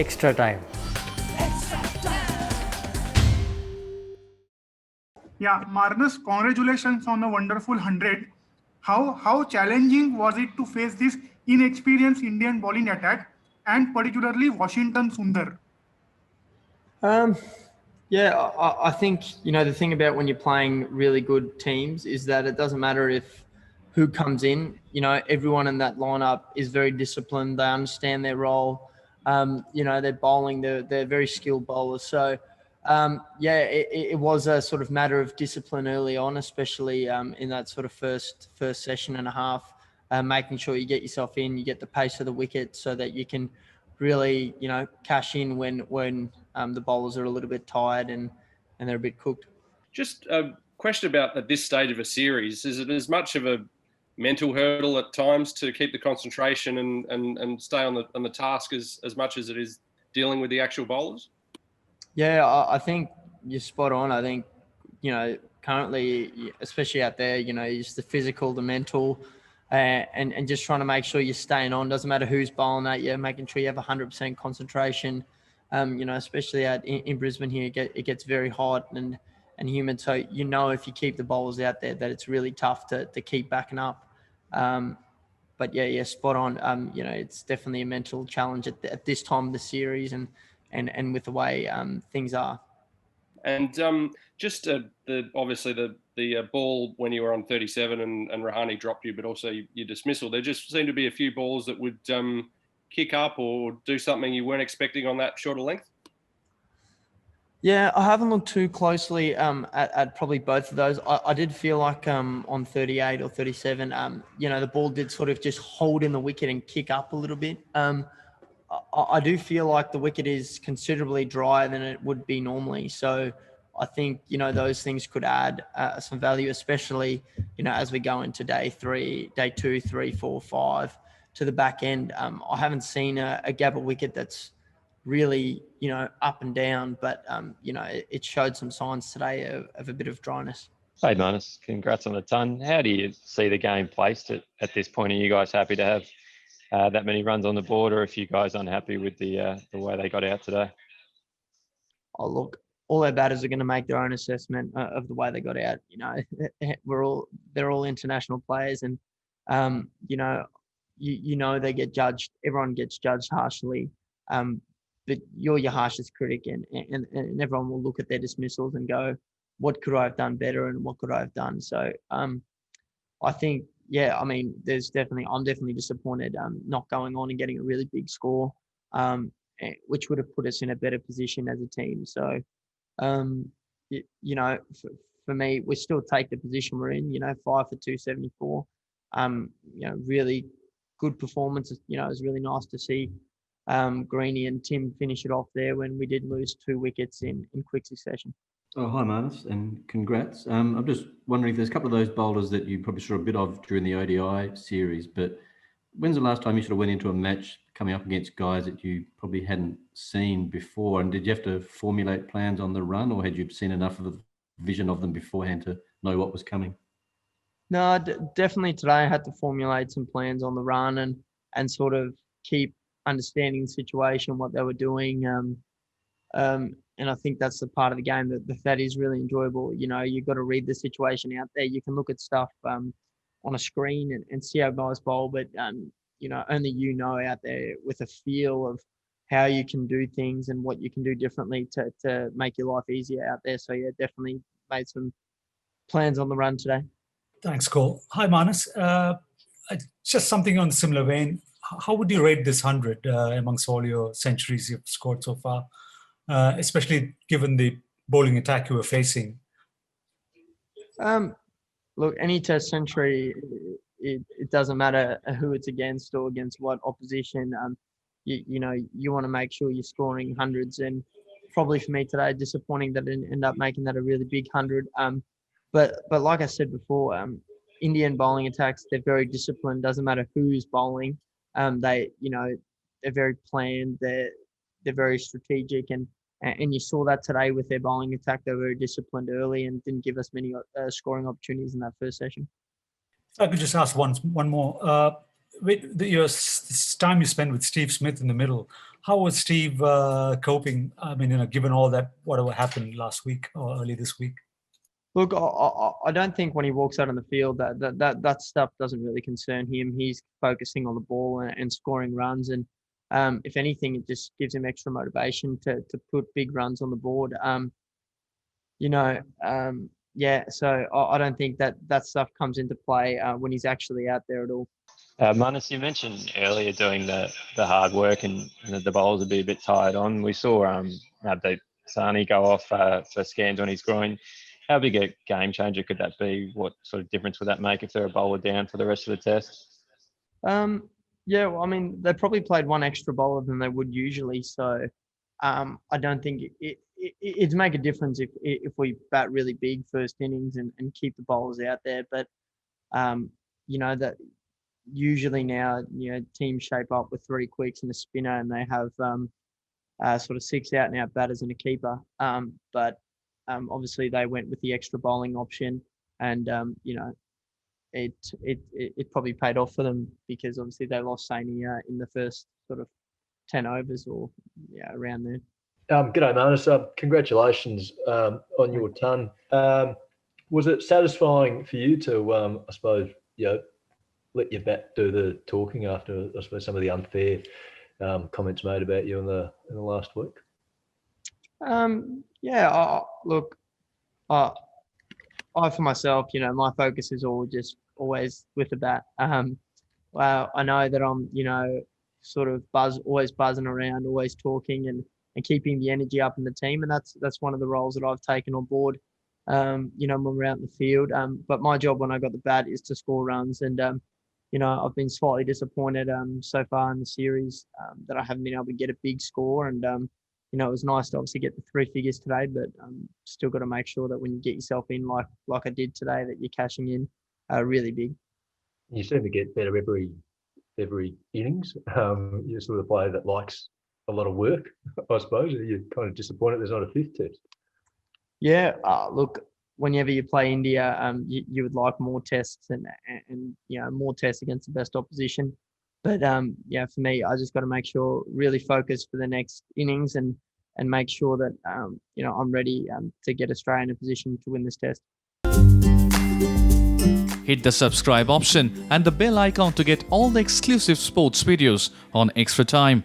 extra time. Yeah, Marnus, congratulations on a wonderful 100. How challenging was it to face this inexperienced Indian bowling attack and particularly Washington Sundar? Yeah, I think, the thing about when you're playing really good teams is that it doesn't matter who comes in. Everyone in that lineup is very disciplined. They understand their role. They're bowling. They're very skilled bowlers. So, it was a sort of matter of discipline early on, especially in that sort of first session and a half, making sure you get yourself in, you get the pace of the wicket so that you can really, cash in when the bowlers are a little bit tired and they're a bit cooked. Just a question about at this stage of a series, is it as much of a mental hurdle at times to keep the concentration and stay on the task as much as it is dealing with the actual bowlers? Yeah, I think you're spot on. I think, currently, especially out there, it's the physical, the mental, and just trying to make sure you're staying on. Doesn't matter who's bowling at you, making sure you have 100% concentration. Especially out in Brisbane here, it gets very hot and humid. So, if you keep the bowlers out there, that it's really tough to keep backing up. But yeah, spot on. It's definitely a mental challenge at this time of the series and with the way things are. And just obviously the ball when you were on 37 and Rahane dropped you, but also your dismissal, there just seemed to be a few balls that would kick up or do something you weren't expecting on that shorter length? Yeah, I haven't looked too closely at probably both of those. I did feel like on 38 or 37, the ball did sort of just hold in the wicket and kick up a little bit. I do feel like the wicket is considerably drier than it would be normally. So I think, those things could add some value, especially, as we go into day 2, 3, 4, 5 to the back end. I haven't seen a Gabba wicket that's really, up and down, but, it showed some signs today of a bit of dryness. Hey, Marnus, congrats on the ton. How do you see the game placed at this point? Are you guys happy to have that many runs on the board, or if you guys unhappy with the way they got out today? Oh, look, all our batters are going to make their own assessment of the way they got out. They're all international players, and they get judged. Everyone gets judged harshly, but you're your harshest critic, and everyone will look at their dismissals and go, what could I have done better, and what could I have done? So I think, I'm definitely disappointed not going on and getting a really big score, which would have put us in a better position as a team. So, for me, we still take the position we're in, 5 for 274. Really good performance. It was really nice to see Greeny and Tim finish it off there when we did lose 2 wickets in quick succession. Oh, hi, Marnus, and congrats. I'm just wondering if there's a couple of those bowlers that you probably saw a bit of during the ODI series, but when's the last time you sort of went into a match coming up against guys that you probably hadn't seen before? And did you have to formulate plans on the run, or had you seen enough of a vision of them beforehand to know what was coming? No, definitely today I had to formulate some plans on the run and sort of keep understanding the situation, what they were doing. And I think that's the part of the game that is really enjoyable. You've got to read the situation out there. You can look at stuff on a screen and see how guys bowl, but only out there with a feel of how you can do things and what you can do differently to make your life easier out there. So yeah, definitely made some plans on the run today. Thanks, Cole. Hi, Marnus. Just something on a similar vein. How would you rate this 100 amongst all your centuries you've scored so far? Especially given the bowling attack you were facing? Look, any test century, it doesn't matter who it's against or against what opposition. You want to make sure you're scoring hundreds, and probably for me today, disappointing that I didn't end up making that a really big 100. But like I said before, Indian bowling attacks, they're very disciplined. Doesn't matter who's bowling. They're very planned. They're very strategic, and you saw that today with their bowling attack. They were very disciplined early and didn't give us many scoring opportunities in that first session. If I could just ask one more. With your time you spent with Steve Smith in the middle, how was Steve coping? I mean, given all that, whatever happened last week or early this week. Look, I don't think when he walks out on the field that stuff doesn't really concern him. He's focusing on the ball and scoring runs, and if anything, it just gives him extra motivation to put big runs on the board. Yeah, so I don't think that stuff comes into play when he's actually out there at all. Marnus, you mentioned earlier doing the hard work and that the bowlers would be a bit tired on. We saw Navdeep Sahni go off for scans on his groin. How big a game changer could that be? What sort of difference would that make if they're a bowler down for the rest of the test? Yeah, well, I mean, they probably played one extra bowler than they would usually, so I don't think it'd make a difference if we bat really big first innings and keep the bowlers out there. But that usually now teams shape up with 3 quicks and a spinner, and they have sort of 6 out and out batters and a keeper. But obviously they went with the extra bowling option, and it probably paid off for them because obviously they lost Saini in the first sort of 10 overs or around there. G'day, Marnus. Congratulations on your ton. Was it satisfying for you to, I suppose, let your bat do the talking after, I suppose, some of the unfair comments made about you in the last week? Look, I for myself, my focus is always with the bat. Well, I know that I'm, sort of always buzzing around, always talking and keeping the energy up in the team, and that's one of the roles that I've taken on board. When we're out in the field. But my job when I got the bat is to score runs, and I've been slightly disappointed so far in the series that I haven't been able to get a big score, and it was nice to obviously get the 3 figures today, but still got to make sure that when you get yourself in like I did today, that you're cashing in really big. You seem to get better every innings. You're sort of a player that likes a lot of work, I suppose. You're kind of disappointed there's not a 5th test. Yeah, look, whenever you play India, you would like more tests and more tests against the best opposition. But for me, I just got to make sure, really focus for the next innings and make sure that I'm ready to get Australia in a position to win this test. Hit the subscribe option and the bell icon to get all the exclusive sports videos on Extra Time.